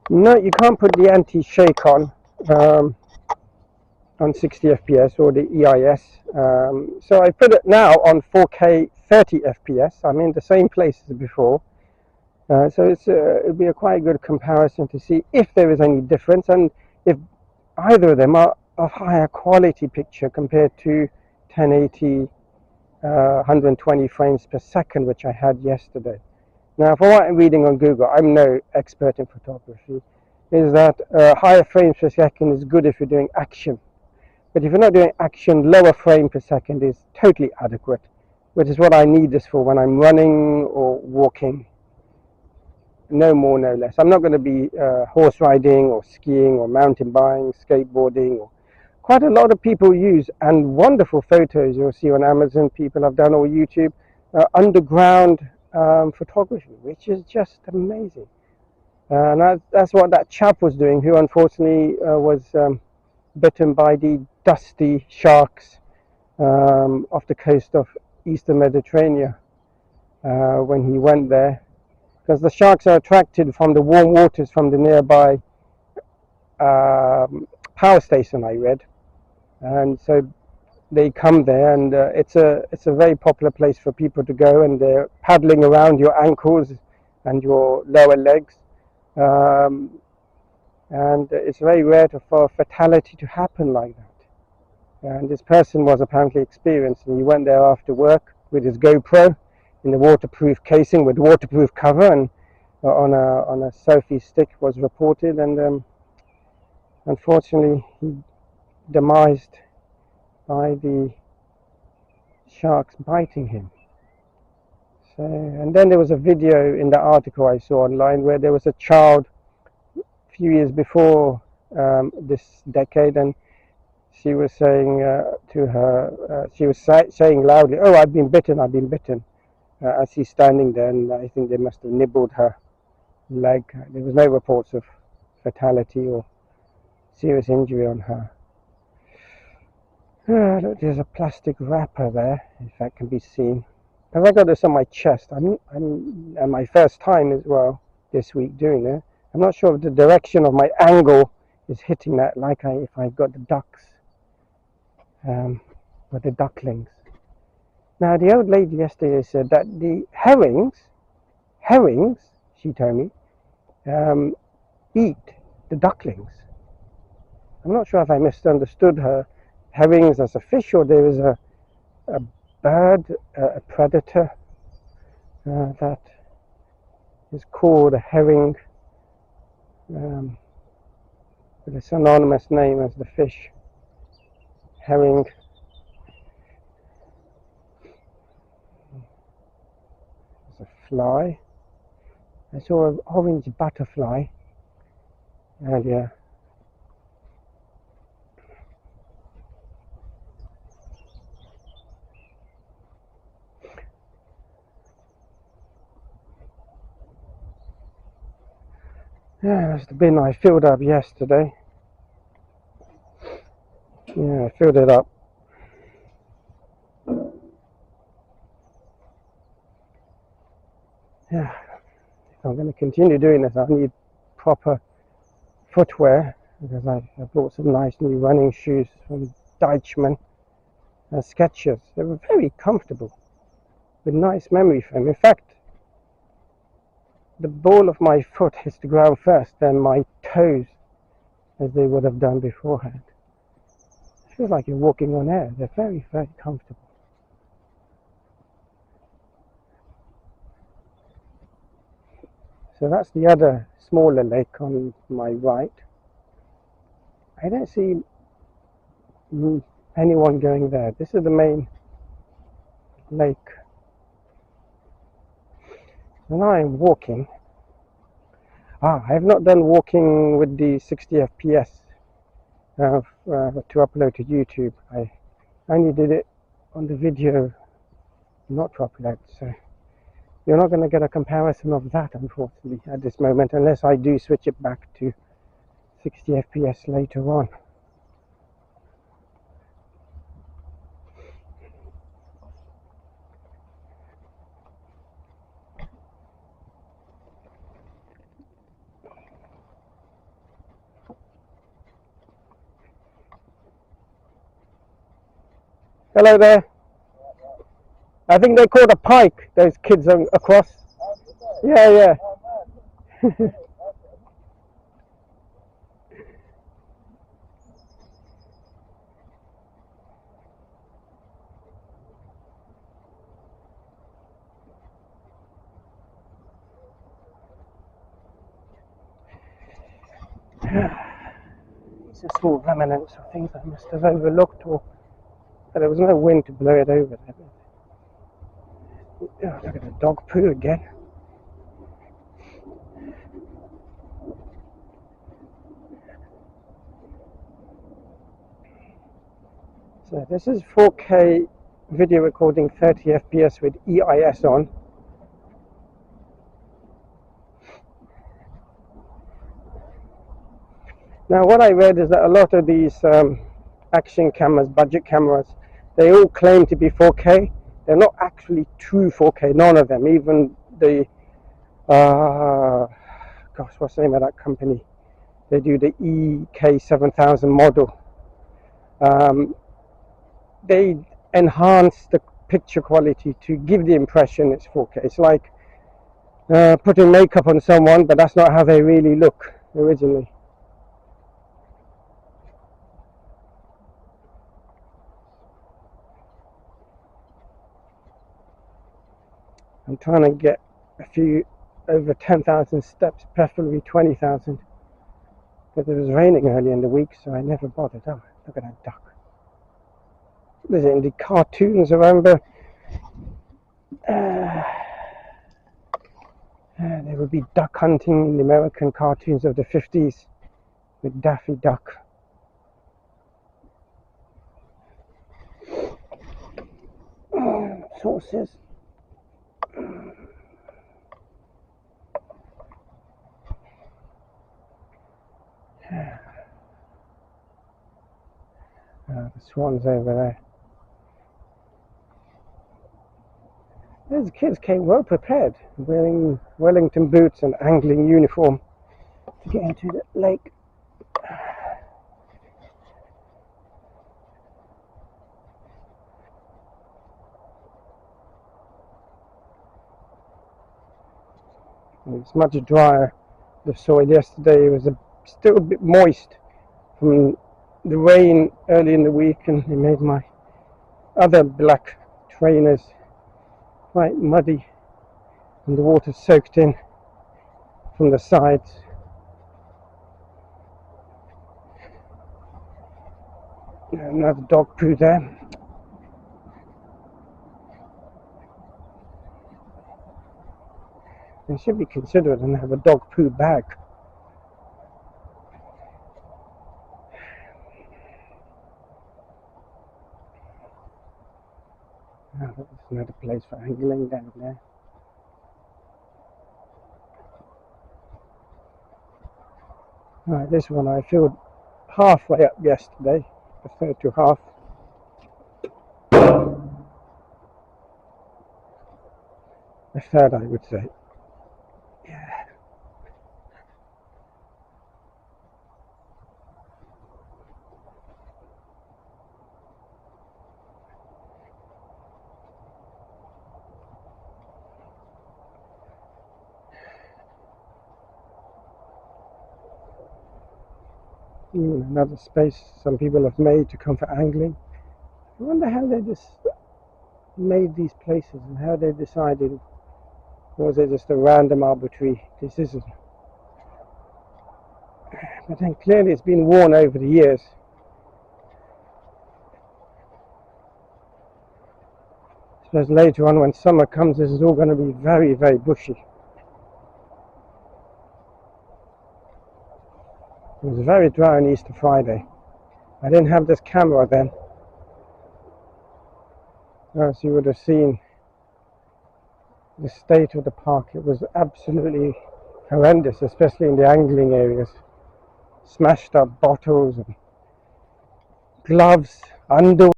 No, you can't put the anti-shake on 60 fps or the EIS. So I put it now on 4K 30 fps. I'm in the same place as before. So it'll be a quite good comparison to see if there is any difference and if either of them are of higher quality picture compared to 1080 120 frames per second, which I had yesterday. Now, from what I'm reading on Google, I'm no expert in photography, is that higher frames per second is good if you're doing action. But if you're not doing action, lower frame per second is totally adequate, which is what I need this for when I'm running or walking. No more, no less. I'm not going to be horse riding or skiing or mountain biking, skateboarding. Or quite a lot of people use, and wonderful photos you'll see on Amazon, people have done, or YouTube, underground photography, which is just amazing. And that's what that chap was doing, who unfortunately was bitten by the dusty sharks off the coast of Eastern Mediterranean when he went there, because the sharks are attracted from the warm waters from the nearby power station, I read, and so they come there, and it's a very popular place for people to go, and they're paddling around your ankles and your lower legs, and it's very rare for fatality to happen like that. And this person was apparently experienced, and he went there after work with his GoPro in the waterproof casing with waterproof cover, and on a selfie stick was reported, and unfortunately he demised by the sharks biting him. So, and then there was a video in the article I saw online where there was a child a few years before this decade, and she was saying to her, she was saying loudly, "Oh, I've been bitten, I've been bitten," as she's standing there, and I think they must have nibbled her leg. There was no reports of fatality or serious injury on her. Look, there's a plastic wrapper there, if that can be seen. Because I got this on my chest. I'm my first time as well this week doing it. I'm not sure if the direction of my angle is hitting that, like if I got the ducks or the ducklings. Now, the old lady yesterday said that the herrings, she told me, eat the ducklings. I'm not sure if I misunderstood her. Herrings as a fish, or there is a bird, a predator that is called a herring with a synonymous name as the fish. Herring. There's a fly. I saw an orange butterfly earlier. Yeah, that's the bin I filled up yesterday. Yeah, I filled it up. Yeah, if I'm going to continue doing this, I need proper footwear, because I bought some nice new running shoes from Deichmann Skechers. They were very comfortable with nice memory foam. In fact, the ball of my foot hits the ground first, then my toes, as they would have done beforehand. It feels like you're walking on air. They're very, very comfortable. So that's the other smaller lake on my right. I don't see anyone going there. This is the main lake. And now I'm walking. I have not done walking with the 60 fps to upload to YouTube. I only did it on the video, not to upload. So you're not going to get a comparison of that, unfortunately, at this moment, unless I do switch it back to 60 fps later on. Hello there. I think they caught a pike, those kids across. Yeah, yeah. These are small remnants of things I must have overlooked, or there was no wind to blow it over there. Oh, look at the dog poo again. So this is 4K video recording 30 FPS with EIS on. Now what I read is that a lot of these action cameras, budget cameras, they all claim to be 4K. They're not actually true 4K, none of them. Even the, gosh, what's the name of that company? They do the EK7000 model. They enhance the picture quality to give the impression it's 4K. It's like putting makeup on someone, but that's not how they really look originally. I'm trying to get a few over 10,000 steps, preferably 20,000. But it was raining early in the week, so I never bothered. Oh, look at that duck. There's in the cartoons, I remember. There would be duck hunting in the American cartoons of the 50s with Daffy Duck. Sources. The swans over there. Those kids came well prepared, wearing Wellington boots and angling uniform to get into the lake. It's much drier. The soil yesterday was still a bit moist from the rain early in the week, and it made my other black trainers quite muddy, and the water soaked in from the sides. Another dog poo there. They should be considerate and have a dog poo bag. Oh, that's another place for angling down there. Right, this one I filled halfway up yesterday, a third to half. A third, I would say. Yeah. Another space some people have made to come for angling. I wonder how they just made these places and how they decided, or was it just a random arbitrary decision? But then clearly it's been worn over the years. I suppose later on when summer comes this is all going to be very, very bushy. It was very dry on Easter Friday. I didn't have this camera then, as you would have seen the state of the park. It was absolutely horrendous, especially in the angling areas. Smashed up bottles and gloves, underwear.